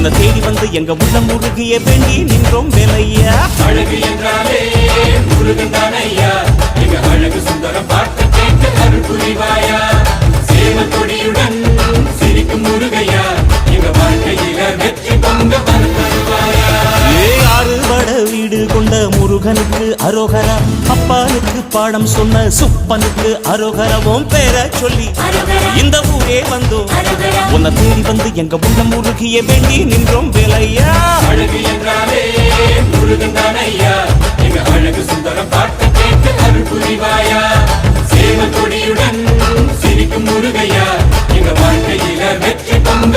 உன்னை தேடி வந்து எங்க உள்ள முருகிய வேண்டி நின்றோம் வேலையா. அழகு என்றாலே முருகன் தானையா, எங்க அழகு சுந்தரம் பார்த்து கேட்டு அருள் புரிவாயா. சேவல் கொடியுடன் சிரிக்கும் முருகையா, எங்க வாழ்க்கையில வெற்றி பொங்க தருவாயா. ஆறுபட வீடு கொண்ட முருகனுக்கு அரோகரா, அப்பானுக்கு பாடம் சொன்ன சுப்பனுக்கு அரோகரவும் பேர சொல்லி இந்த ஊரே வந்தோம். உன்னை தேடி வந்து எங்க உள்ள முருகிய வேண்டி நின்றோம் வேலையா. அழகு என்றாலே முருகன் தானையா, எங்க அழகு சுந்தரம் பார்த்து கேட்டு அருள் புரிவாயா. சேவல் கொடியுடன் சிரிக்கும் முருகையா, எங்க வாழ்க்கையில வெற்றி பொங்க